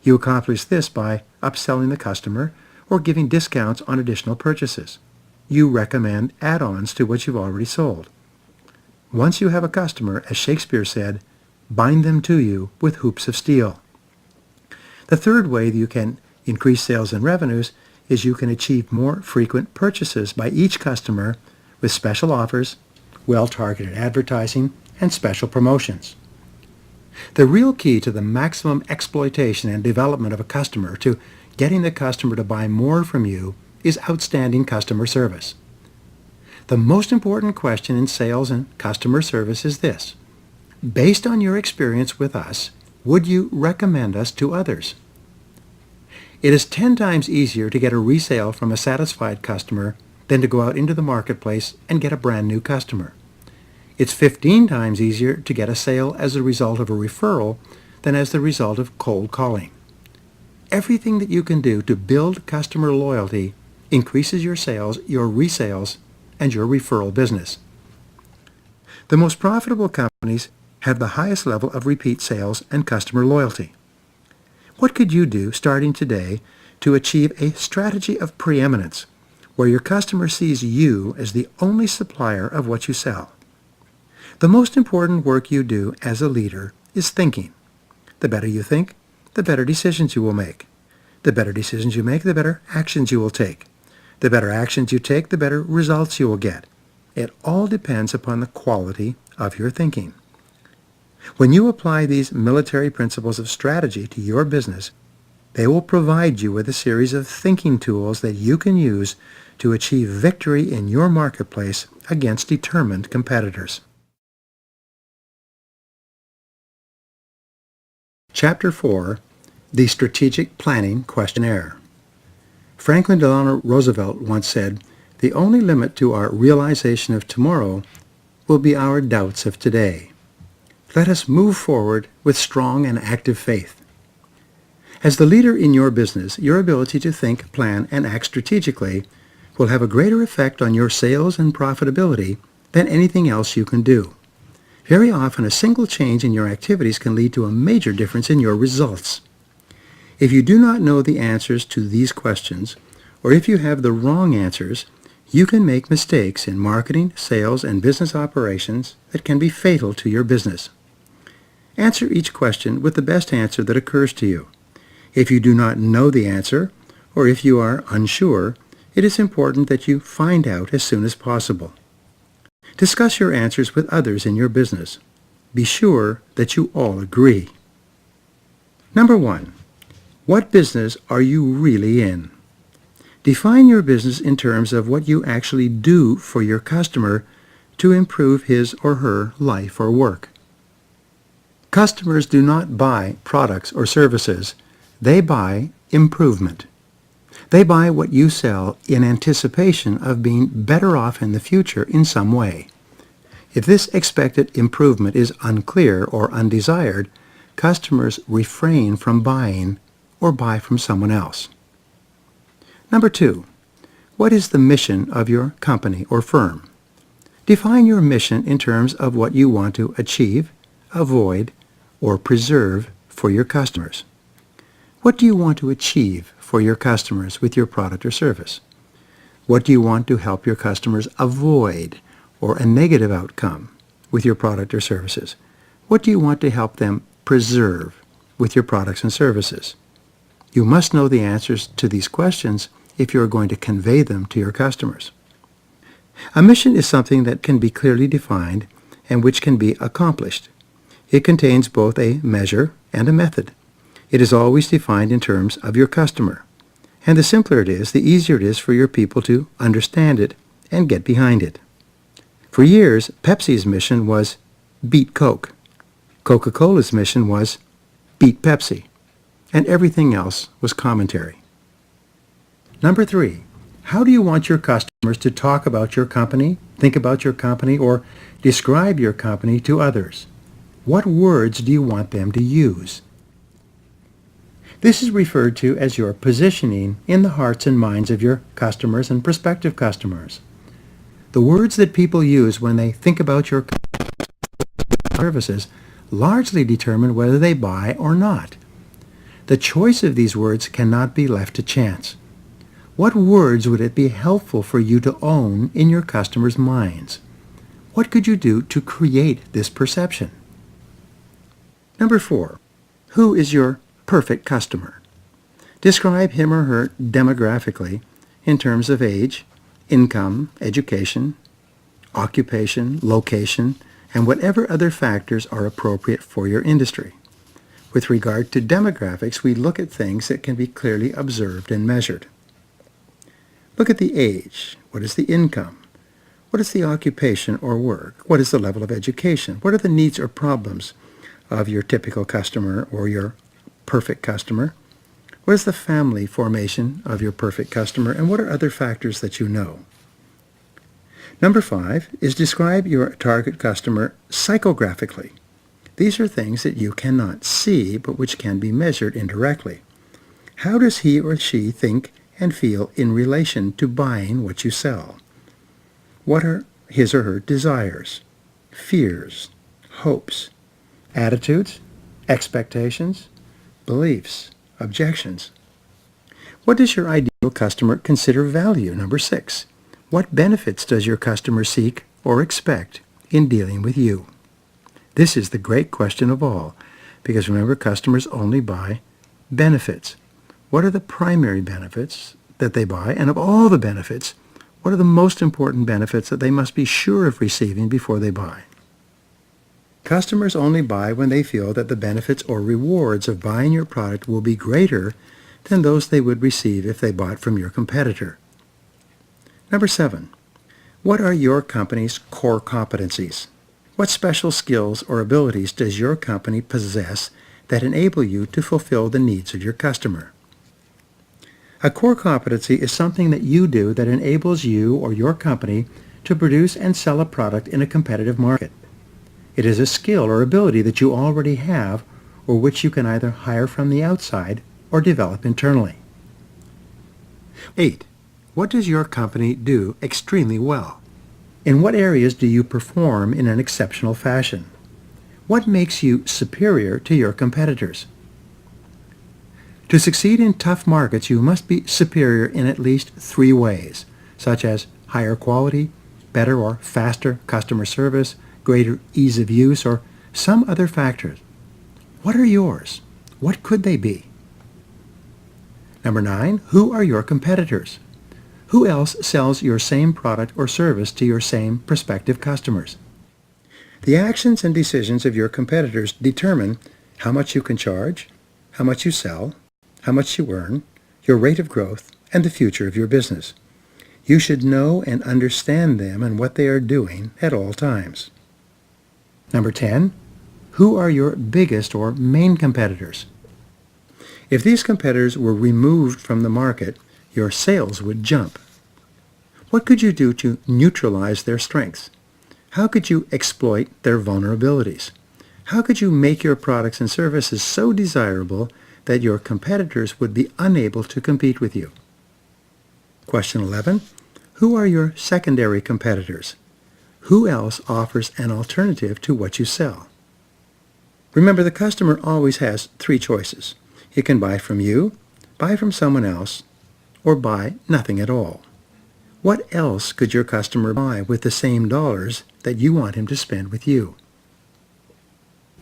You accomplish this by upselling the customer or giving discounts on additional purchases. You recommend add-ons to what you've already sold. Once you have a customer, as Shakespeare said, bind them to you with hoops of steel. The third way that you can increase sales and revenues is you can achieve more frequent purchases by each customer with special offers, well-targeted advertising, and special promotions. The real key to the maximum exploitation and development of a customer, to getting the customer to buy more from you, is outstanding customer service. The most important question in sales and customer service is this: based on your experience with us, would you recommend us to others? It is 10 times easier to get a resale from a satisfied customer than to go out into the marketplace and get a brand new customer. It's 15 times easier to get a sale as a result of a referral than as the result of cold calling. Everything that you can do to build customer loyalty increases your sales, your resales, and your referral business. The most profitable companies have the highest level of repeat sales and customer loyalty. What could you do starting today to achieve a strategy of preeminence where your customer sees you as the only supplier of what you sell? The most important work you do as a leader is thinking. The better you think, the better decisions you will make. The better decisions you make, the better actions you will take. The better actions you take, the better results you will get. It all depends upon the quality of your thinking. When you apply these military principles of strategy to your business, they will provide you with a series of thinking tools that you can use to achieve victory in your marketplace against determined competitors. Chapter 4, The Strategic Planning Questionnaire. Franklin Delano Roosevelt once said, "The only limit to our realization of tomorrow will be our doubts of today." Let us move forward with strong and active faith. As the leader in your business, your ability to think, plan, and act strategically will have a greater effect on your sales and profitability than anything else you can do. Very often, a single change in your activities can lead to a major difference in your results. If you do not know the answers to these questions, or if you have the wrong answers, you can make mistakes in marketing, sales, and business operations that can be fatal to your business. Answer each question with the best answer that occurs to you. If you do not know the answer, or if you are unsure, it is important that you find out as soon as possible. Discuss your answers with others in your business. Be sure that you all agree. Number 1. What business are you really in? Define your business in terms of what you actually do for your customer to improve his or her life or work. Customers do not buy products or services. They buy improvement. They buy what you sell in anticipation of being better off in the future in some way. If this expected improvement is unclear or undesired, customers refrain from buying or buy from someone else. Number 2, what is the mission of your company or firm? Define your mission in terms of what you want to achieve, avoid, or preserve for your customers. What do you want to achieve for your customers with your product or service? What do you want to help your customers avoid, or a negative outcome, with your product or services? What do you want to help them preserve with your products and services? You must know the answers to these questions if you are going to convey them to your customers. A mission is something that can be clearly defined and which can be accomplished. It contains both a measure and a method. It is always defined in terms of your customer. And the simpler it is, the easier it is for your people to understand it and get behind it. For years, Pepsi's mission was beat Coke. Coca-Cola's mission was beat Pepsi. And everything else was commentary. Number 3, how do you want your customers to talk about your company, think about your company, or describe your company to others? What words do you want them to use? This is referred to as your positioning in the hearts and minds of your customers and prospective customers. The words that people use when they think about your services largely determine whether they buy or not. The choice of these words cannot be left to chance. What words would it be helpful for you to own in your customers' minds? What could you do to create this perception? Number 4. Who is your perfect customer? Describe him or her demographically in terms of age, income, education, occupation, location, and whatever other factors are appropriate for your industry. With regard to demographics, we look at things that can be clearly observed and measured. Look at the age. What is the income? What is the occupation or work? What is the level of education? What are the needs or problems of your typical customer or your perfect customer? What is the family formation of your perfect customer? And what are other factors that you know? Number 5 is describe your target customer psychographically. These are things that you cannot see, but which can be measured indirectly. How does he or she think and feel in relation to buying what you sell? What are his or her desires, fears, hopes, attitudes, expectations, beliefs, objections? What does your ideal customer consider value? Number 6. What benefits does your customer seek or expect in dealing with you? This is the great question of all, because remember, customers only buy benefits. What are the primary benefits that they buy? And of all the benefits, what are the most important benefits that they must be sure of receiving before they buy? Customers only buy when they feel that the benefits or rewards of buying your product will be greater than those they would receive if they bought from your competitor. Number 7. What are your company's core competencies? What special skills or abilities does your company possess that enable you to fulfill the needs of your customer? A core competency is something that you do that enables you or your company to produce and sell a product in a competitive market. It is a skill or ability that you already have, or which you can either hire from the outside or develop internally. 8. What does your company do extremely well? In what areas do you perform in an exceptional fashion? What makes you superior to your competitors? To succeed in tough markets, you must be superior in at least 3 ways, such as higher quality, better or faster customer service, greater ease of use, or some other factors. What are yours? What could they be? Number 9, who are your competitors? Who else sells your same product or service to your same prospective customers? The actions and decisions of your competitors determine how much you can charge, how much you sell, how much you earn, your rate of growth, and the future of your business. You should know and understand them and what they are doing at all times. Number 10, who are your biggest or main competitors? If these competitors were removed from the market, your sales would jump. What could you do to neutralize their strengths? How could you exploit their vulnerabilities? How could you make your products and services so desirable that your competitors would be unable to compete with you? Question 11. Who are your secondary competitors? Who else offers an alternative to what you sell? Remember, the customer always has 3 choices. He can buy from you, buy from someone else, or buy nothing at all. What else could your customer buy with the same dollars that you want him to spend with you?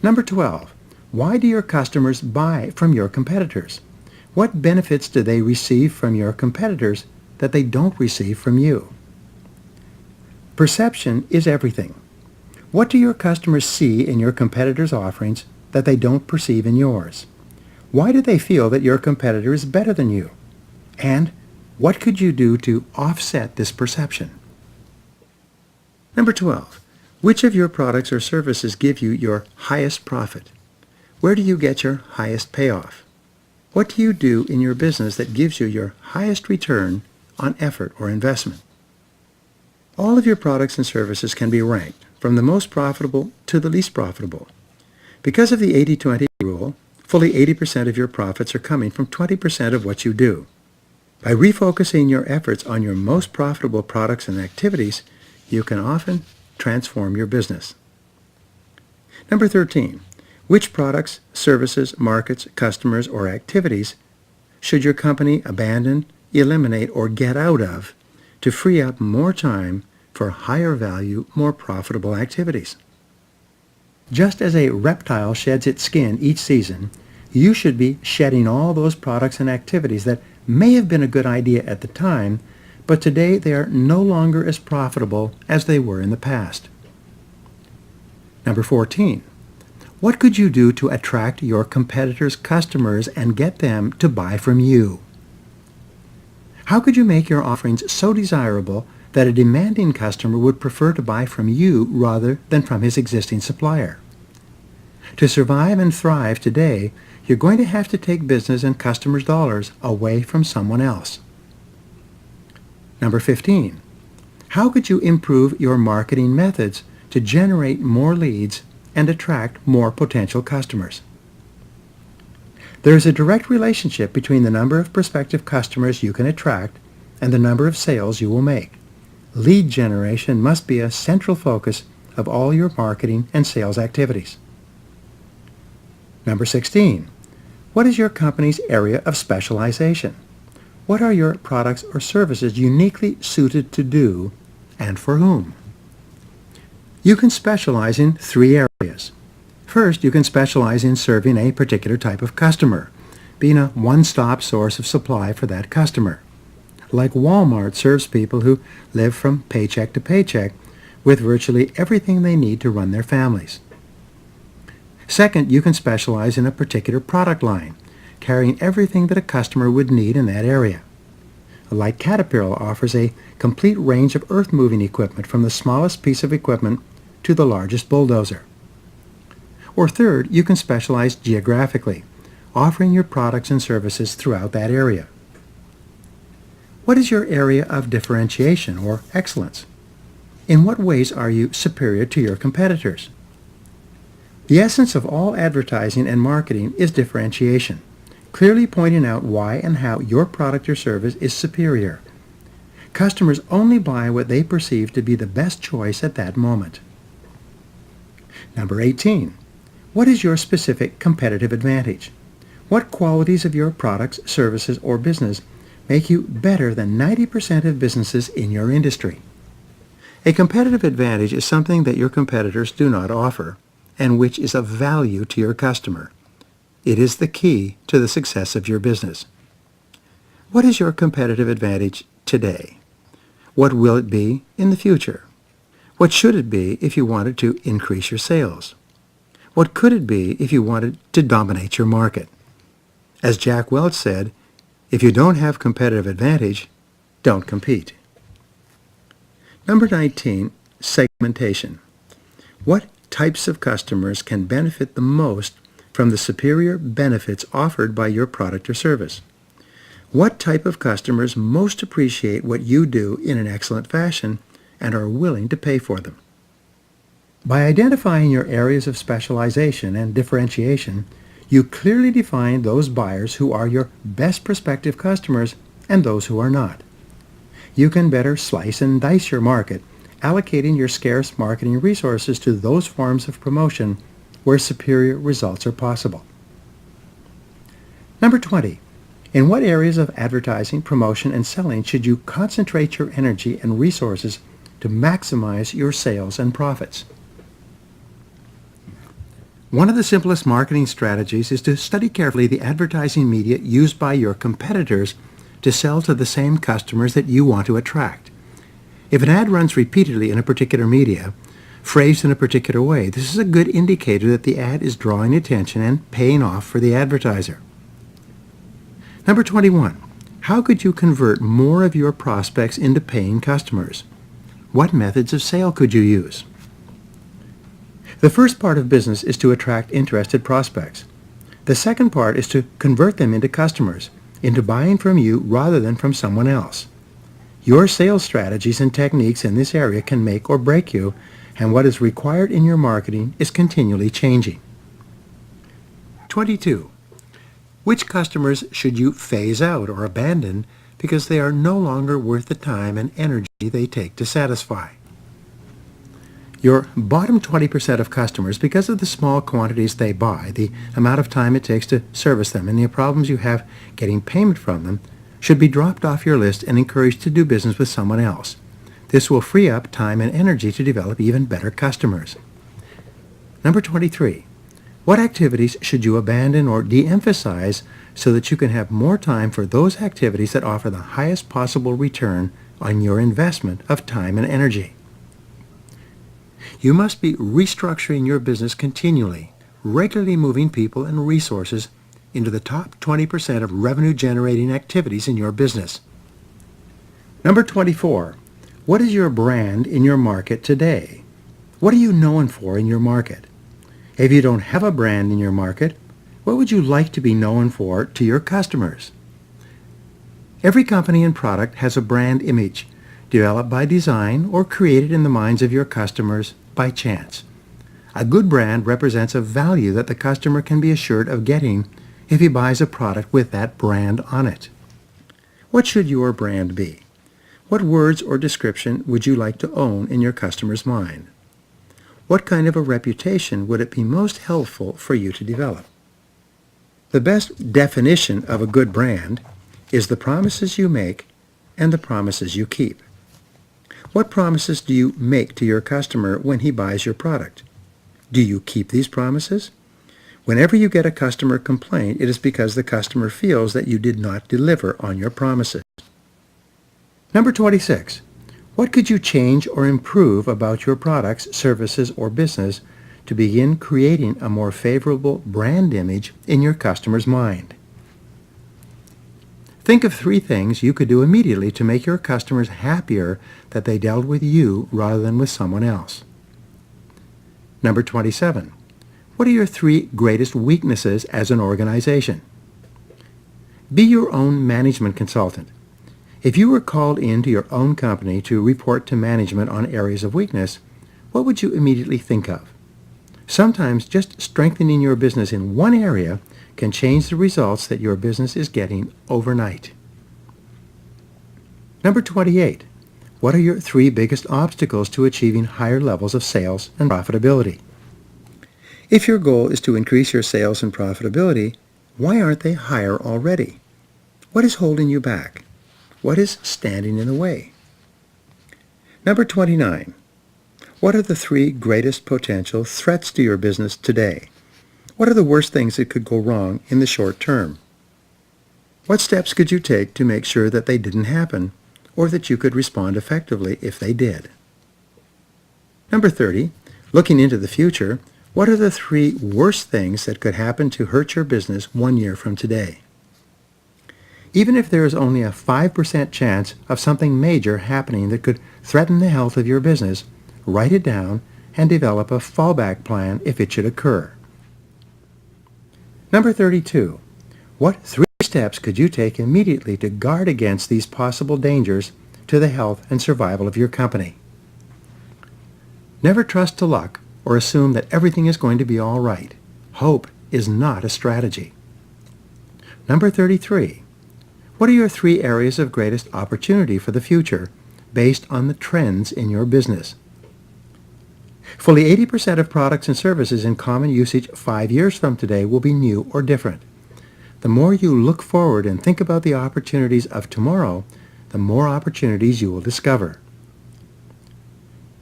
Number 12. Why do your customers buy from your competitors? What benefits do they receive from your competitors that they don't receive from you? Perception is everything. What do your customers see in your competitors' offerings that they don't perceive in yours? Why do they feel that your competitor is better than you? And what could you do to offset this perception? Number 12. Which of your products or services give you your highest profit? Where do you get your highest payoff? What do you do in your business that gives you your highest return on effort or investment? All of your products and services can be ranked from the most profitable to the least profitable. Because of the 80-20 rule, fully 80% of your profits are coming from 20% of what you do. By refocusing your efforts on your most profitable products and activities, you can often transform your business. Number 13. Which products, services, markets, customers, or activities should your company abandon, eliminate, or get out of to free up more time for higher value, more profitable activities? Just as a reptile sheds its skin each season, you should be shedding all those products and activities that may have been a good idea at the time, but today they are no longer as profitable as they were in the past. Number 14. What could you do to attract your competitors' customers and get them to buy from you? How could you make your offerings so desirable that a demanding customer would prefer to buy from you rather than from his existing supplier? To survive and thrive today, you're going to have to take business and customers' dollars away from someone else. Number 15. How could you improve your marketing methods to generate more leads and attract more potential customers? There is a direct relationship between the number of prospective customers you can attract and the number of sales you will make. Lead generation must be a central focus of all your marketing and sales activities. Number 16. What is your company's area of specialization? What are your products or services uniquely suited to do, and for whom? You can specialize in 3 areas. First, you can specialize in serving a particular type of customer, being a one-stop source of supply for that customer. Like Walmart serves people who live from paycheck to paycheck with virtually everything they need to run their families. Second, you can specialize in a particular product line, carrying everything that a customer would need in that area. Like Caterpillar offers a complete range of earth-moving equipment from the smallest piece of equipment to the largest bulldozer. Or third, you can specialize geographically, offering your products and services throughout that area. What is your area of differentiation or excellence? In what ways are you superior to your competitors? The essence of all advertising and marketing is differentiation, clearly pointing out why and how your product or service is superior. Customers only buy what they perceive to be the best choice at that moment. Number 18. What is your specific competitive advantage? What qualities of your products, services, or business make you better than 90% of businesses in your industry? A competitive advantage is something that your competitors do not offer, and which is of value to your customer. It is the key to the success of your business. What is your competitive advantage today? What will it be in the future? What should it be if you wanted to increase your sales? What could it be if you wanted to dominate your market? As Jack Welch said, if you don't have competitive advantage, don't compete. Number 19, segmentation. What types of customers can benefit the most from the superior benefits offered by your product or service? What type of customers most appreciate what you do in an excellent fashion and are willing to pay for them? By identifying your areas of specialization and differentiation, you clearly define those buyers who are your best prospective customers and those who are not. You can better slice and dice your market, allocating your scarce marketing resources to those forms of promotion where superior results are possible. Number 20. In what areas of advertising, promotion, and selling should you concentrate your energy and resources to maximize your sales and profits? One of the simplest marketing strategies is to study carefully the advertising media used by your competitors to sell to the same customers that you want to attract. If an ad runs repeatedly in a particular media, phrased in a particular way, this is a good indicator that the ad is drawing attention and paying off for the advertiser. Number 21. How could you convert more of your prospects into paying customers? What methods of sale could you use? The first part of business is to attract interested prospects. The second part is to convert them into customers, into buying from you rather than from someone else. Your sales strategies and techniques in this area can make or break you, and what is required in your marketing is continually changing. 22. Which customers should you phase out or abandon because they are no longer worth the time and energy they take to satisfy? Your bottom 20% of customers, because of the small quantities they buy, the amount of time it takes to service them, and the problems you have getting payment from them, should be dropped off your list and encouraged to do business with someone else. This will free up time and energy to develop even better customers. Number 23. What activities should you abandon or de-emphasize so that you can have more time for those activities that offer the highest possible return on your investment of time and energy? You must be restructuring your business continually, regularly moving people and resources into the top 20% of revenue-generating activities in your business. Number 24. What is your brand in your market today? What are you known for in your market? If you don't have a brand in your market, what would you like to be known for to your customers? Every company and product has a brand image, developed by design or created in the minds of your customers by chance. A good brand represents a value that the customer can be assured of getting if he buys a product with that brand on it. What should your brand be? What words or description would you like to own in your customer's mind? What kind of a reputation would it be most helpful for you to develop? The best definition of a good brand is the promises you make and the promises you keep. What promises do you make to your customer when he buys your product? Do you keep these promises? Whenever you get a customer complaint, it is because the customer feels that you did not deliver on your promises. Number 26. What could you change or improve about your products, services, or business to begin creating a more favorable brand image in your customer's mind? Think of 3 things you could do immediately to make your customers happier that they dealt with you rather than with someone else. Number 27. What are your 3 greatest weaknesses as an organization? Be your own management consultant. If you were called into your own company to report to management on areas of weakness, what would you immediately think of? Sometimes just strengthening your business in one area can change the results that your business is getting overnight. Number 28. What are your 3 biggest obstacles to achieving higher levels of sales and profitability? If your goal is to increase your sales and profitability, why aren't they higher already? What is holding you back? What is standing in the way? Number 29. What are the 3 greatest potential threats to your business today? What are the worst things that could go wrong in the short term? What steps could you take to make sure that they didn't happen, or that you could respond effectively if they did? Number 30. Looking into the future, what are the 3 worst things that could happen to hurt your business 1 year from today? Even if there is only a 5% chance of something major happening that could threaten the health of your business, write it down and develop a fallback plan if it should occur. Number 32. What 3 steps could you take immediately to guard against these possible dangers to the health and survival of your company? Never trust to luck or assume that everything is going to be all right. Hope is not a strategy. Number 33. What are your 3 areas of greatest opportunity for the future based on the trends in your business? Fully 80% of products and services in common usage 5 years from today will be new or different. The more you look forward and think about the opportunities of tomorrow, the more opportunities you will discover.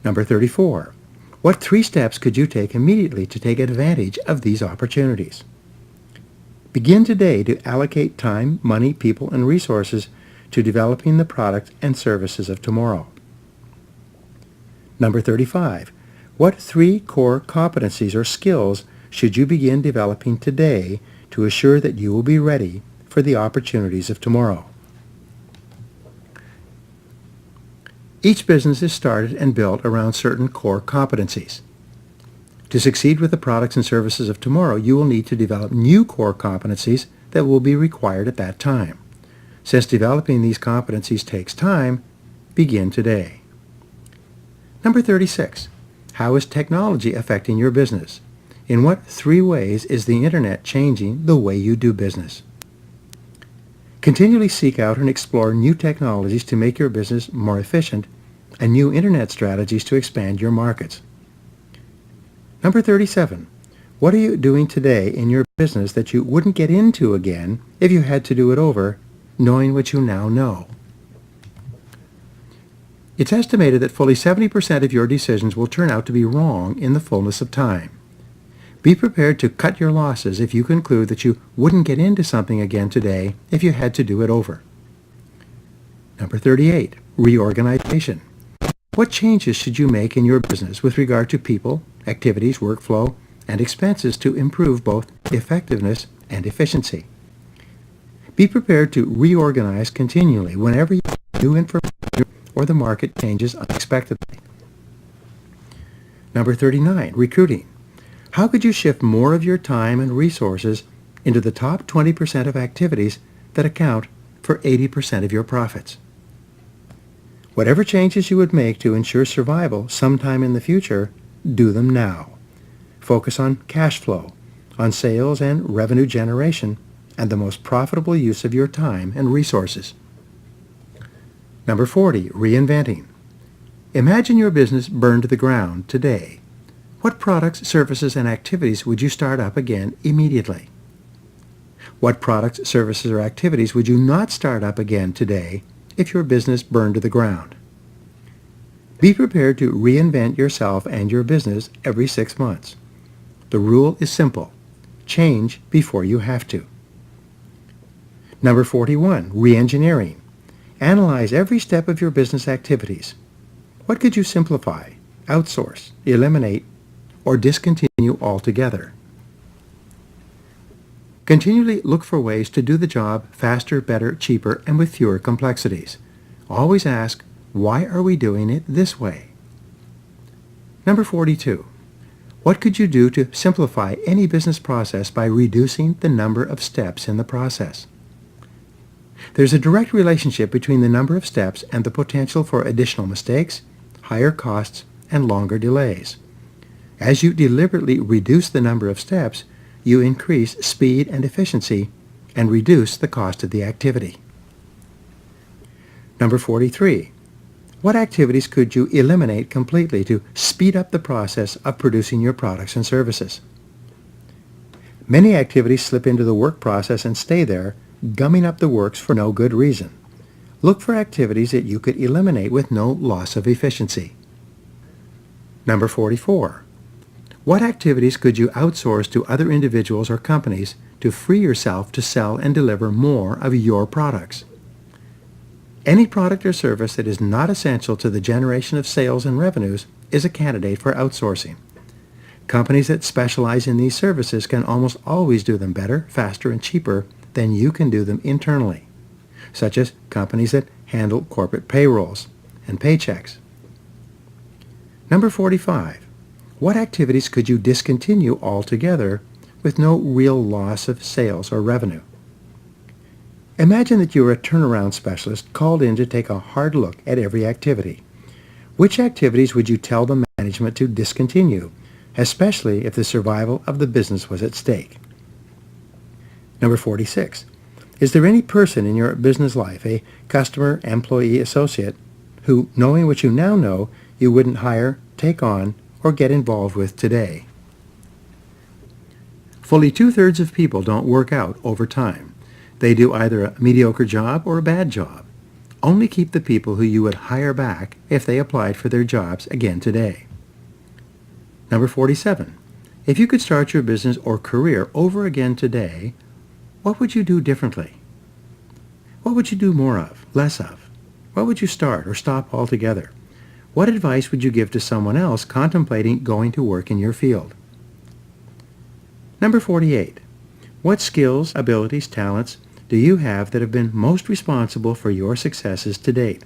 Number 34. What 3 steps could you take immediately to take advantage of these opportunities? Begin today to allocate time, money, people, and resources to developing the products and services of tomorrow. Number 35. What 3 core competencies or skills should you begin developing today to assure that you will be ready for the opportunities of tomorrow? Each business is started and built around certain core competencies. To succeed with the products and services of tomorrow, you will need to develop new core competencies that will be required at that time. Since developing these competencies takes time, begin today. Number 36. How is technology affecting your business? In what 3 ways is the Internet changing the way you do business? Continually seek out and explore new technologies to make your business more efficient and new Internet strategies to expand your markets. Number 37. What are you doing today in your business that you wouldn't get into again if you had to do it over, knowing what you now know? It's estimated that fully 70% of your decisions will turn out to be wrong in the fullness of time. Be prepared to cut your losses if you conclude that you wouldn't get into something again today if you had to do it over. Number 38. Reorganization. What changes should you make in your business with regard to people, activities, workflow, and expenses to improve both effectiveness and efficiency? Be prepared to reorganize continually whenever you have new information or the market changes unexpectedly. Number 39. Recruiting. How could you shift more of your time and resources into the top 20% of activities that account for 80% of your profits? Whatever changes you would make to ensure survival sometime in the future, do them now. Focus on cash flow, on sales and revenue generation, and the most profitable use of your time and resources. Number 40. Reinventing. Imagine your business burned to the ground today. What products, services, and activities would you start up again immediately? What products, services, or activities would you not start up again today if your business burned to the ground? Be prepared to reinvent yourself and your business every 6 months. The rule is simple. Change before you have to. Number 41. Reengineering. Analyze every step of your business activities. What could you simplify, outsource, eliminate, or discontinue altogether? Continually look for ways to do the job faster, better, cheaper, and with fewer complexities. Always ask, why are we doing it this way? Number 42. What could you do to simplify any business process by reducing the number of steps in the process? There's a direct relationship between the number of steps and the potential for additional mistakes, higher costs, and longer delays. As you deliberately reduce the number of steps, you increase speed and efficiency and reduce the cost of the activity. Number 43. What activities could you eliminate completely to speed up the process of producing your products and services? Many activities slip into the work process and stay there, gumming up the works for no good reason. Look for activities that you could eliminate with no loss of efficiency. Number 44. What activities could you outsource to other individuals or companies to free yourself to sell and deliver more of your products? Any product or service that is not essential to the generation of sales and revenues is a candidate for outsourcing. Companies that specialize in these services can almost always do them better, faster, and cheaper than you can do them internally, such as companies that handle corporate payrolls and paychecks. Number 45. What activities could you discontinue altogether with no real loss of sales or revenue? Imagine that you are a turnaround specialist called in to take a hard look at every activity. Which activities would you tell the management to discontinue, especially if the survival of the business was at stake? Number 46. Is there any person in your business life, a customer, employee, associate, who, knowing what you now know, you wouldn't hire, take on, or get involved with today? Fully 2/3 of people don't work out over time. They do either a mediocre job or a bad job. Only keep the people who you would hire back if they applied for their jobs again today. Number 47. If you could start your business or career over again today, what would you do differently? What would you do more of, less of? What would you start or stop altogether? What advice would you give to someone else contemplating going to work in your field? Number 48. What skills, abilities, talents do you have that have been most responsible for your successes to date?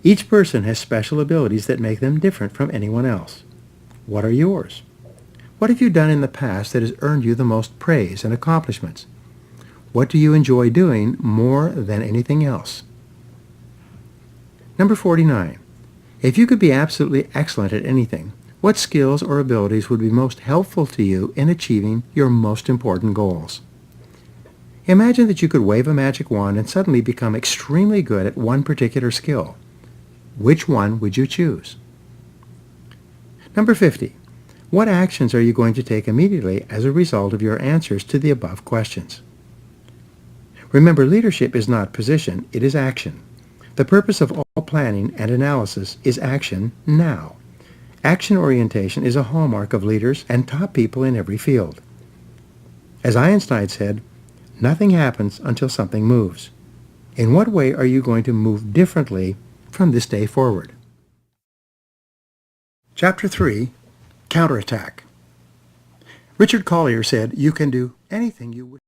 Each person has special abilities that make them different from anyone else. What are yours? What have you done in the past that has earned you the most praise and accomplishments? What do you enjoy doing more than anything else? Number 49. If you could be absolutely excellent at anything, what skills or abilities would be most helpful to you in achieving your most important goals? Imagine that you could wave a magic wand and suddenly become extremely good at one particular skill. Which one would you choose? Number 50. What actions are you going to take immediately as a result of your answers to the above questions? Remember, leadership is not position, it is action. The purpose of all planning and analysis is action now. Action orientation is a hallmark of leaders and top people in every field. As Einstein said, nothing happens until something moves. In what way are you going to move differently from this day forward? Chapter 3, Counterattack. Richard Collier said, you can do anything you wish.